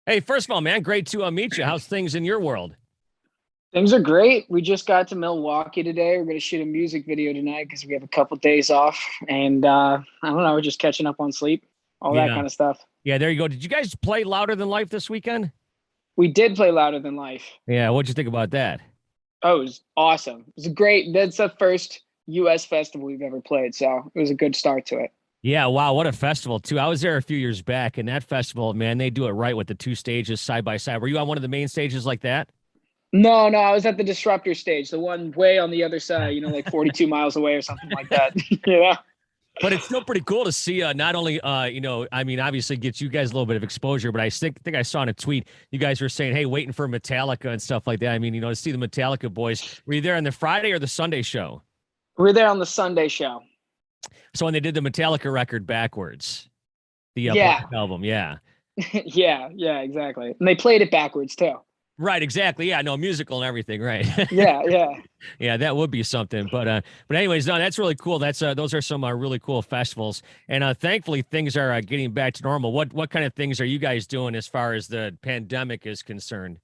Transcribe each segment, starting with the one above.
Hey, first of all, man, great to meet you. How's things in your world? Things are great. We just got to Milwaukee today. We're going to shoot a music video tonight because we have a couple days off. And I don't know, we're just catching up on sleep, all that Yeah. kind of stuff. Yeah, there you go. Did you guys play Louder Than Life this weekend? We did play Louder Than Life. Yeah, what'd you think about that? Oh, it was awesome. It was great. That's the first U.S. festival we've ever played. So it was a good start to it. Yeah, wow, what a festival, too. I was there a few years back, and that festival, man, they do it right with the two stages side by side. Were you on one of the main stages like that? No, no, I was at the Disruptor stage, the one way on the other side, like 42 miles away or something like that. Yeah. But it's still pretty cool to see not only, I mean, obviously gets you guys a little bit of exposure, but I think I saw in a tweet, you guys were saying, hey, waiting for Metallica and stuff like that. I mean, to see the Metallica boys. Were you there on the Friday or the Sunday show? We were there on the Sunday show. So when they did the Metallica record backwards, the Yeah. Black album, yeah. Yeah, exactly. And they played it backwards too. Right, exactly. Yeah, no musical and everything, right? Yeah. Yeah, that would be something. But anyways, no, that's really cool. That's those are some really cool festivals, and thankfully things are getting back to normal. What kind of things are you guys doing as far as the pandemic is concerned?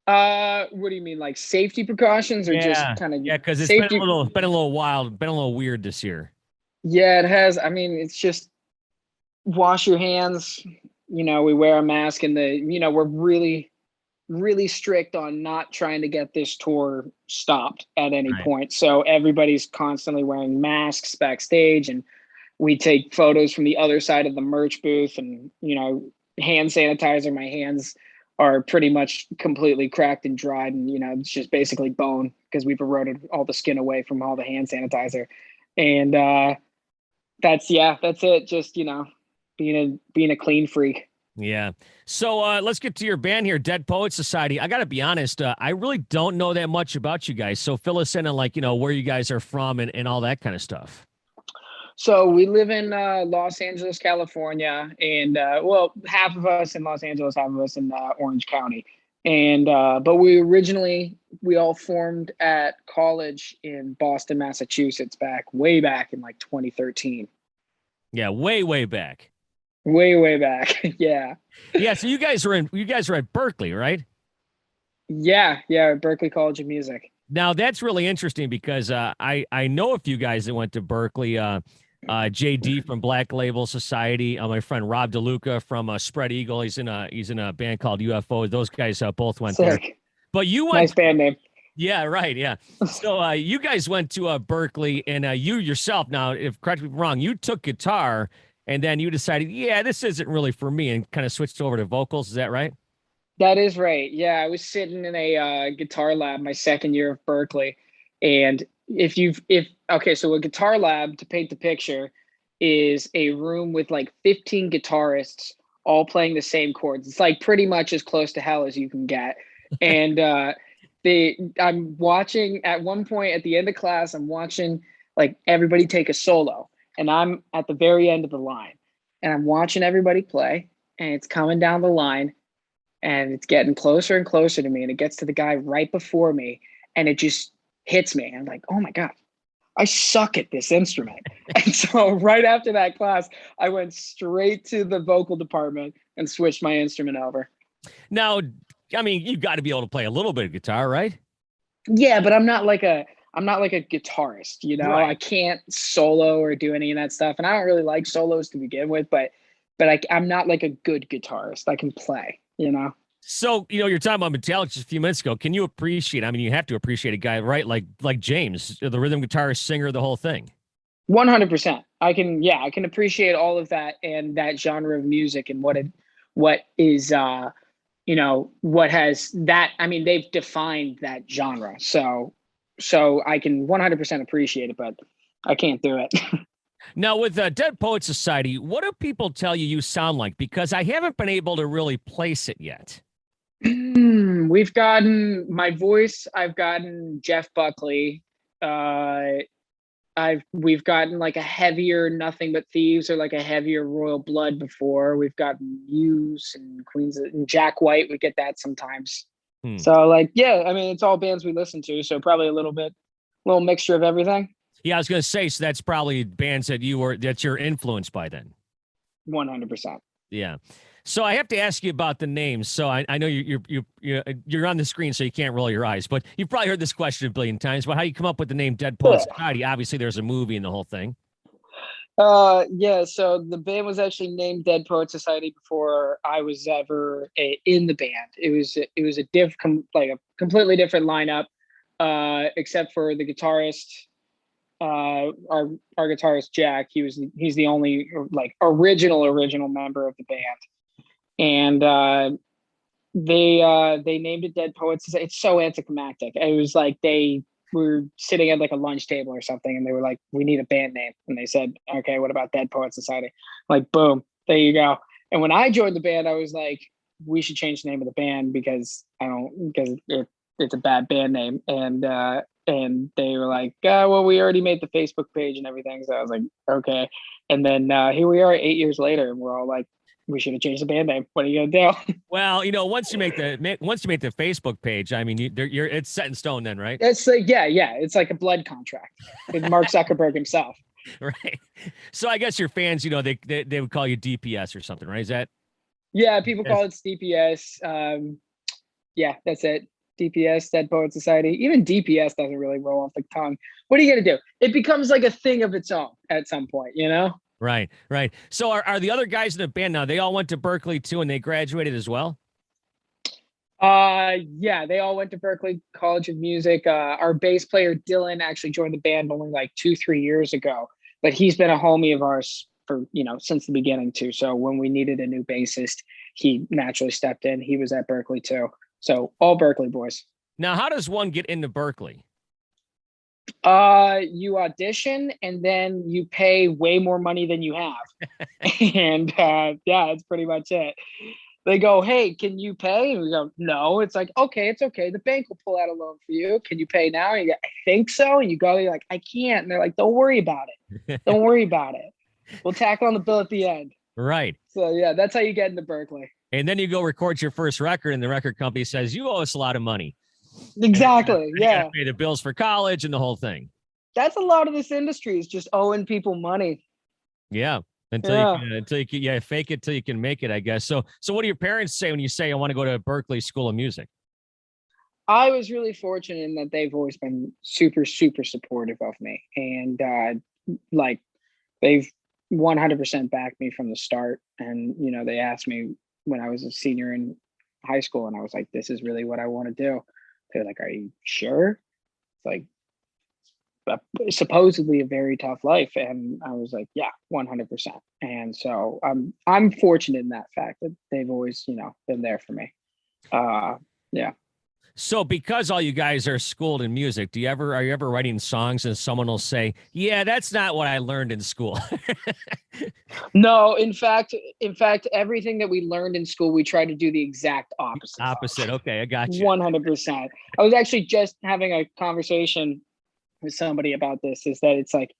What do you mean, like safety precautions or just Yeah, kind of yeah, because it's safety? been a little wild, been a little weird this year. Yeah, it has. I mean, it's just wash your hands. We wear a mask, and we're really strict on not trying to get this tour stopped at any Right. point. So everybody's constantly wearing masks backstage, and we take photos from the other side of the merch booth, and hand sanitizer. My hands are pretty much completely cracked and dried, and it's just basically bone because we've eroded all the skin away from all the hand sanitizer. And that's it. Just being a clean freak. Yeah. So let's get to your band here, Dead Poet Society. I got to be honest, I really don't know that much about you guys. So fill us in on where you guys are from and all that kind of stuff. So we live in Los Angeles, California, and well, half of us in Los Angeles, half of us in Orange County. And but we all formed at college in Boston, Massachusetts, way back in like 2013. Yeah, way, way back. Way back. Yeah. Yeah, so you guys are at Berkeley, right? Yeah, Berkeley College of Music. Now that's really interesting because I know a few guys that went to Berkeley. JD from Black Label Society, my friend Rob DeLuca from Spread Eagle. He's in a band called UFO. Those guys both went there. Sick. But you went, Nice band name. yeah, right, yeah. So you guys went to Berkeley, and you yourself, now, if correct me if I'm wrong, you took guitar, and then you decided, yeah, this isn't really for me, and kind of switched over to vocals. Is that right? That is right. Yeah, I was sitting in a guitar lab my second year of Berkeley, and if okay, so a guitar lab, to paint the picture, is a room with like 15 guitarists all playing the same chords. It's like pretty much as close to hell as you can get. And I'm watching at one point at the end of class, I'm watching like everybody take a solo, and I'm at the very end of the line, and I'm watching everybody play, and it's coming down the line, and it's getting closer and closer to me, and it gets to the guy right before me, and it just hits me. I'm like, oh my God, I suck at this instrument. And so right after that class, I went straight to the vocal department and switched my instrument over. Now, I mean, you got to be able to play a little bit of guitar, right? Yeah, but I'm not like a guitarist, Right. I can't solo or do any of that stuff. And I don't really like solos to begin with, but I'm not like a good guitarist. I can play. So, you're talking about Metallica just a few minutes ago. Can you appreciate, I mean, you have to appreciate a guy, right? Like James, the rhythm guitarist, singer, the whole thing. 100%. I can appreciate all of that and that genre of music and what is what has that. I mean, they've defined that genre. So I can 100% appreciate it, but I can't do it. Now, with Dead Poet Society, what do people tell you sound like? Because I haven't been able to really place it yet. We've gotten my voice. I've gotten Jeff Buckley. We've gotten like a heavier Nothing But Thieves or like a heavier Royal Blood before. We've gotten Muse and Queens and Jack White. We get that sometimes. Hmm. So like, yeah, I mean, it's all bands we listen to. So probably little mixture of everything. Yeah, I was going to say, so that's probably bands that you're influenced by then. 100%. Yeah. So I have to ask you about the names. So I know you're on the screen, so you can't roll your eyes, but you've probably heard this question a billion times. But how you come up with the name Dead Poet Society? Obviously, there's a movie and the whole thing. Yeah, so the band was actually named Dead Poet Society before I was ever in the band. It was like a completely different lineup, except for the guitarist, our guitarist Jack. He's the only like original member of the band, and they named it Dead Poets Society. It's so anticlimactic. It was like they were sitting at like a lunch table or something, and they were like, "We need a band name," and they said, "Okay, what about Dead Poet Society?" Like, boom, there you go. And when I joined the band, I was like, "We should change the name of the band because it's a bad band name." And they were like, "Well, we already made the Facebook page and everything." So I was like, "Okay." And then here we are 8 years later, and we're all like, "We should have changed the band name. What are you gonna do?" Well, once you make the Facebook page, I mean, it's set in stone then, right? It's like, yeah, it's like a blood contract with Mark Zuckerberg himself. Right. So I guess your fans, they would call you DPS or something, right? Is that? Yeah, people call it DPS. Yeah, that's it. DPS, Dead Poet Society. Even DPS doesn't really roll off the tongue. What are you gonna do? It becomes like a thing of its own at some point, you know? Right, right. So are the other guys in the band now? They all went to Berkeley too, and they graduated as well. Yeah, they all went to Berkeley College of Music. Our bass player Dylan actually joined the band only like 2-3 years ago, but he's been a homie of ours for since the beginning too. So when we needed a new bassist, he naturally stepped in. He was at Berkeley too. So all Berkeley boys. Now, how does one get into Berkeley? You audition and then you pay way more money than you have. And yeah, that's pretty much it. They go, "Hey, can you pay?" And we go, "No." It's like, "Okay, it's okay. The bank will pull out a loan for you. Can you pay now?" And you go, "I think so." And you go, you're like, "I can't." And they're like, "Don't worry about it. Don't worry about it. We'll tack on the bill at the end." Right. So yeah, that's how you get into Berkeley. And then you go record your first record, and the record company says, "You owe us a lot of money." Exactly. You got to Yeah. pay the bills for college and the whole thing. That's a lot of this industry is just owing people money. Yeah. Until you can, fake it till you can make it, I guess. So what do your parents say when you say, "I want to go to Berkeley School of Music"? I was really fortunate in that they've always been super, super supportive of me. And like they've 100% backed me from the start. And, they asked me when I was a senior in high school, and I was like, "This is really what I want to do." They're like, "Are you sure?" It's like, supposedly a very tough life, and I was like, "Yeah, 100%." And so I'm fortunate in that fact that they've always been there for me. Yeah. So because all you guys are schooled in music, are you ever writing songs and someone will say, "Yeah, that's not what I learned in school"? No, in fact, everything that we learned in school, we try to do the exact opposite. Opposite. Okay, I got you. 100%. I was actually just having a conversation with somebody about this. Is that it's like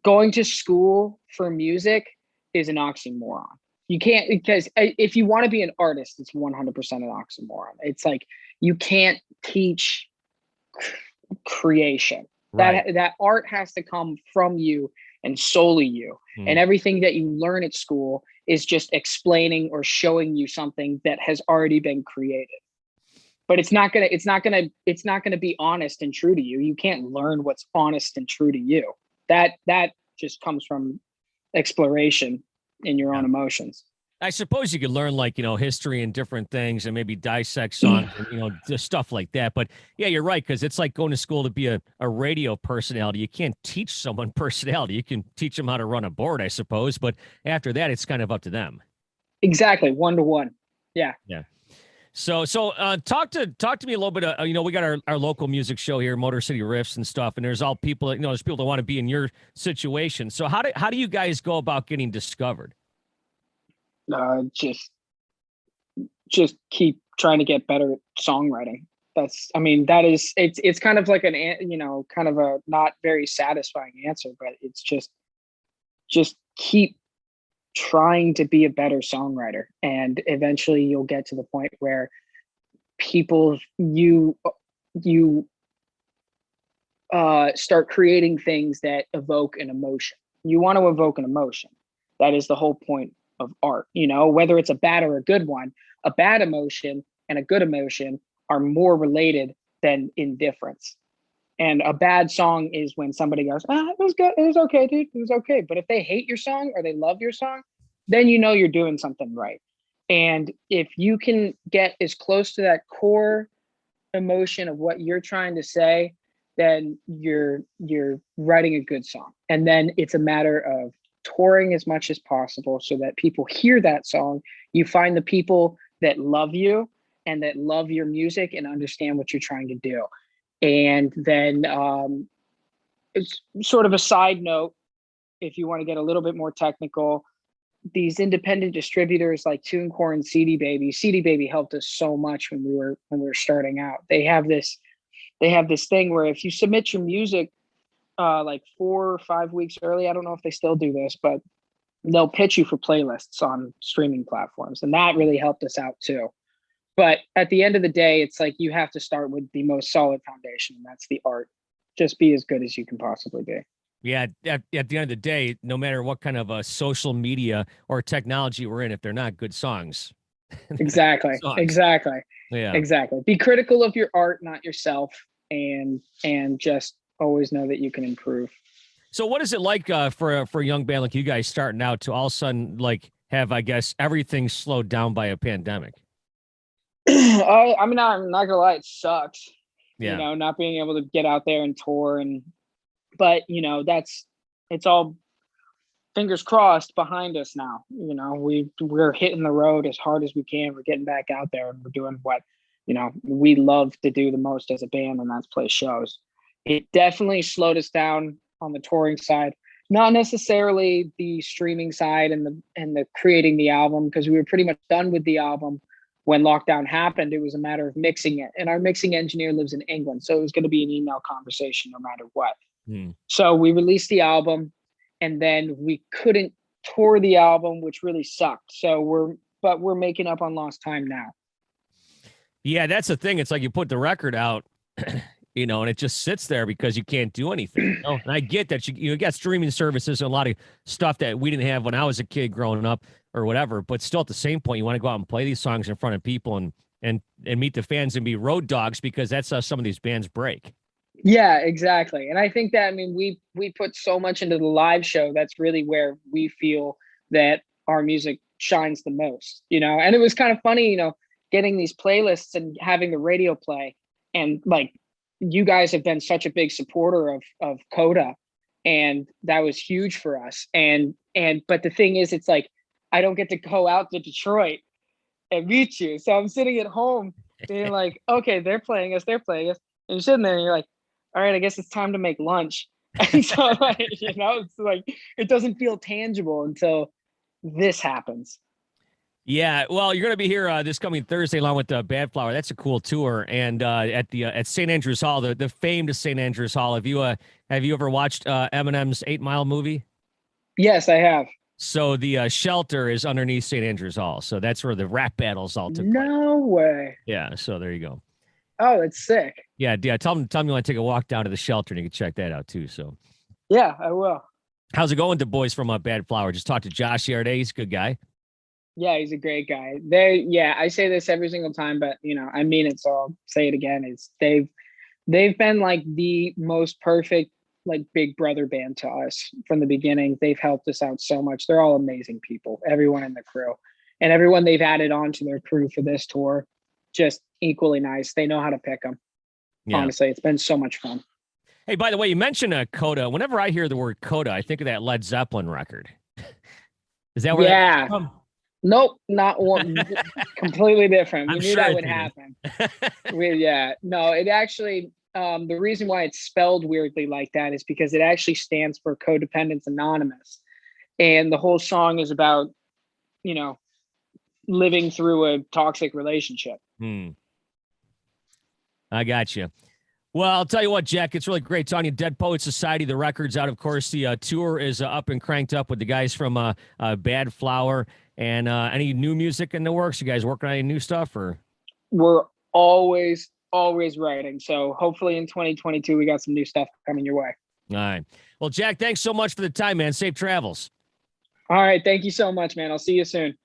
going to school for music is an oxymoron. You can't, because if you want to be an artist, it's 100% an oxymoron. It's like you can't teach creation. Right. That art has to come from you and solely you. And everything that you learn at school is just explaining or showing you something that has already been created. But it's not gonna be honest and true to you. You can't learn what's honest and true to you. That just comes from exploration in your own emotions. I suppose you could learn history and different things and maybe dissect songs and, just stuff like that. But yeah, you're right. Cause it's like going to school to be a radio personality. You can't teach someone personality. You can teach them how to run a board, I suppose. But after that, it's kind of up to them. Exactly. 1-to-1. Yeah. Yeah. So talk to me a little bit. We got our local music show here, Motor City Riffs and stuff. And there's all people, there's people that want to be in your situation. So how do you guys go about getting discovered? Just keep trying to get better at songwriting. It's kind of like kind of a not very satisfying answer, but it's just keep trying to be a better songwriter, and eventually you'll get to the point where you start creating things that evoke an emotion. You want to evoke an emotion. That is the whole point of art, whether it's a bad or a good one. A bad emotion and a good emotion are more related than indifference. And a bad song is when somebody goes, it was good. It was okay, dude. It was okay. But if they hate your song or they love your song, then you're doing something right. And if you can get as close to that core emotion of what you're trying to say, then you're writing a good song. And then it's a matter of touring as much as possible so that people hear that song. You find the people that love you and that love your music and understand what you're trying to do. And then it's sort of a side note, if you want to get a little bit more technical, these independent distributors like TuneCore and CD Baby helped us so much when we were starting out. They have this thing where if you submit your music like 4 or 5 weeks early, I don't know if they still do this, but they'll pitch you for playlists on streaming platforms. And that really helped us out too. But at the end of the day, it's like you have to start with the most solid foundation, and that's the art. Just be as good as you can possibly be. Yeah, at the end of the day, no matter what kind of social media or technology we're in, if they're not good songs. Exactly. songs. Exactly. Yeah. Exactly. Be critical of your art, not yourself, and just always know that you can improve. So what is it like for a young band like you guys starting out to all of a sudden like have, I guess, everything slowed down by a pandemic? I mean, I'm not gonna lie, it sucks. Yeah. Not being able to get out there and tour, but it's all fingers crossed behind us now. We're hitting the road as hard as we can. We're getting back out there and we're doing what we love to do the most as a band, and that's play shows. It definitely slowed us down on the touring side, not necessarily the streaming side and the creating the album, because we were pretty much done with the album when lockdown happened. It was a matter of mixing it, and our mixing engineer lives in England, so it was going to be an email conversation no matter what. So we released the album, and then we couldn't tour the album, which really sucked. So we're making up on lost time now. Yeah, that's the thing. It's like you put the record out, and it just sits there because you can't do anything. And I get that you got streaming services and a lot of stuff that we didn't have when I was a kid growing up or whatever. But still, at the same point, you want to go out and play these songs in front of people and meet the fans and be road dogs, because that's how some of these bands break. Yeah, exactly. And I think that, we put so much into the live show. That's really where we feel that our music shines the most, and it was kind of funny, getting these playlists and having the radio play, and like, you guys have been such a big supporter of Coda, and that was huge for us. But the thing is, it's like, I don't get to go out to Detroit and meet you. So I'm sitting at home being like, okay, they're playing us. And you're sitting there and you're like, all right, I guess it's time to make lunch. And so like, it's like, it doesn't feel tangible until this happens. Yeah, well, you're going to be here this coming Thursday along with Bad Flower. That's a cool tour, and at St. Andrews Hall, the famed St. Andrews Hall. Have you ever watched Eminem's 8 Mile movie? Yes, I have. So the shelter is underneath St. Andrews Hall, so that's where the rap battles all took place. No way. Yeah, so there you go. Oh, that's sick. Yeah. Tell them you want to take a walk down to the shelter, and you can check that out too. So, yeah, I will. How's it going with the boys from Bad Flower? Just talked to Josh the other day. He's a good guy. Yeah, he's a great guy. I say this every single time, but I mean it, so I'll say it again. They've been like the most perfect, like, big brother band to us from the beginning. They've helped us out so much. They're all amazing people, everyone in the crew, and everyone they've added on to their crew for this tour, just equally nice. They know how to pick them. Yeah. Honestly, it's been so much fun. Hey, by the way, you mentioned Coda. Whenever I hear the word Coda, I think of that Led Zeppelin record. Is that where that comes from? Nope, not one. Completely different. We knew that would happen. No, it actually, the reason why it's spelled weirdly like that is because it actually stands for Codependence Anonymous. And the whole song is about, living through a toxic relationship. I got you. Well, I'll tell you what, Jack, it's really great talking to you. Dead Poets Society, the record's out. Of course, the tour is up and cranked up with the guys from Bad Flower. And any new music in the works? You guys working on any new stuff? Or we're always writing. So hopefully in 2022, we got some new stuff coming your way. All right. Well, Jack, thanks so much for the time, man. Safe travels. All right. Thank you so much, man. I'll see you soon.